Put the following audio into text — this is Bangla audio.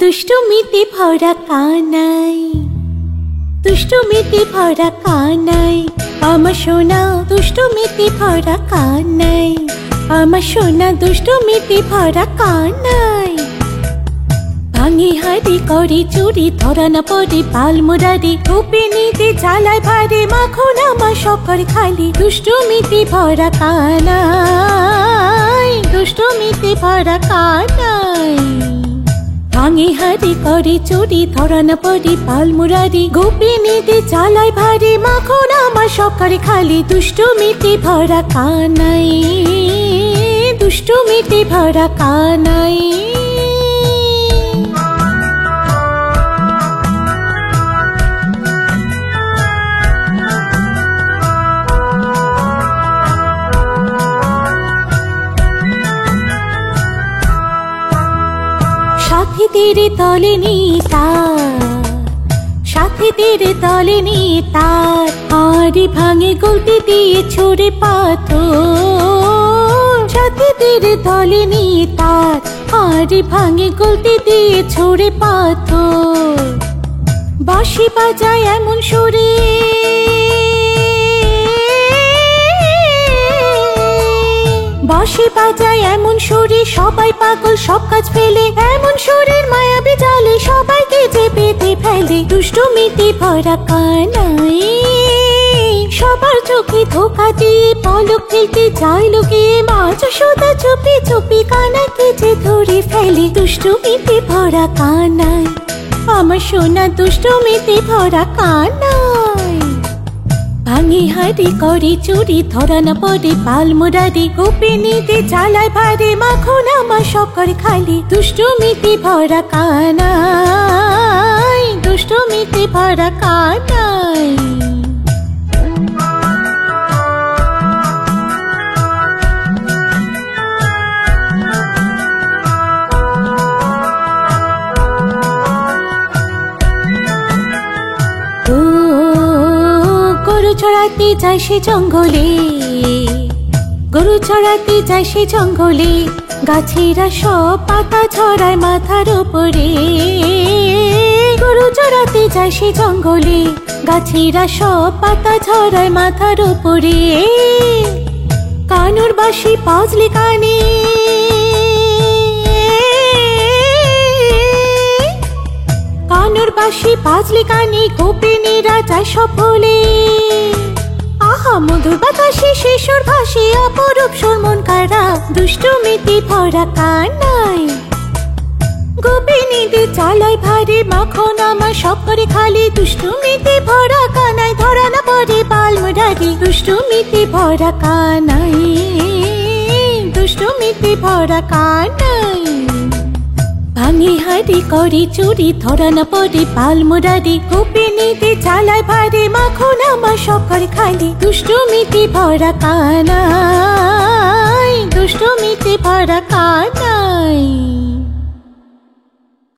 দুষ্টুমিতে ভরা কানাই, দুষ্টুমিতে ভরা কানাই, আমার সোনা দুষ্টুমিতে ভরা কানাই, আমার সোনা দুষ্টুমিতে ভরা কানাই। ভাঙি হাড়ি করে চুরি, ধরা না পড়ে পাল মুরারি, ধূপে নিতে জ্বালায় ভারে, মাখন আমার সকর খালি। দুষ্টুমিতে ভরা কানাই, দুষ্টুমিতে ভরা কানাই। ভাঙি হাড়ি করে চুরি, ধরা না পড়ে পাল মুরারি, গোপিনীতে জ্বালায় ভারে, মাখন আমার সকর খালি। দুষ্টুমিতে ভরা কানাই, দুষ্টুমিতে ভরা কানাই। সাথীদের দলে নিতার, সাথীদের দলে নিতার, হাড়ি ভাঙে গলতি দিয়ে ছুড়ে পাথর। সাথীদের দলে নিতার, হাড়ি ভাঙে গলতি দিয়ে ছুড়ে পাথর। বাঁশি বাজায় এমন সুরে, বাঁশি বাজায় এমন সুরে, সবাই পাগল সব কাজ ফেলে, এমন সুরের মায়াবী জালে সবাইকে যে বেঁধে ফেলে। দুষ্টুমিতে ভরা কানাই, সবার চোখে ধোকা দিয়ে পলক ফেলতে যায় লুকিয়ে, মাঝ সুদা চুপি চুপি কানাকে যে ধরে ফেলে। দুষ্টুমিতে ভরা কানাই, আমার সোনা দুষ্টুমিতে ভরা কানাই। ভাঙি হাড়ি করে চুরি, ধরা না পড়ে পাল মুরারি, গোপিনীতে জ্বালায় ভারে, মাখন আমার সকর খালি। দুষ্টুমিতে ভরা কানাই, দুষ্টুমিতে ভরা কানাই। গরু চড়াতে যায় সে জঙ্গলে, গরু চড়াতে যায় সে জঙ্গলে, গাছেরা সব পাতা ঝরায় মাথার উপরে। গরু চড়াতে যায় সে জঙ্গলে, গাছেরা সব পাতা ঝরায় মাথার উপরে। কানুর বাঁশি বাজলে কানে, কানুর বাঁশি বাজলে কানে, গোপিনীরা যায় সব ভুলে। আহা মধুর বাতাসে শিশুর ভাসে, অপরূপ সুর মন কারা। দুষ্টুমিতে ভরা কানাই, গোপিনীদের জ্বালায় ভারে, মাখন আমার সব করে খালি। দুষ্টুমিতে ভরা কানাই, ধরা না পড়ে পাল মুরারি, দুষ্টুমিতে ভরা কানাই, দুষ্টুমিতে ভরা কানাই। ভাঙি হাড়ি করে চুরি, ধরা না পড়ে পাল মুরারি, গোপিনীতে জ্বালায় ভারে, মাখন আমার সকর খালি। দুষ্টুমিতে ভরা কানাই, দুষ্টুমিতে ভরা কানাই।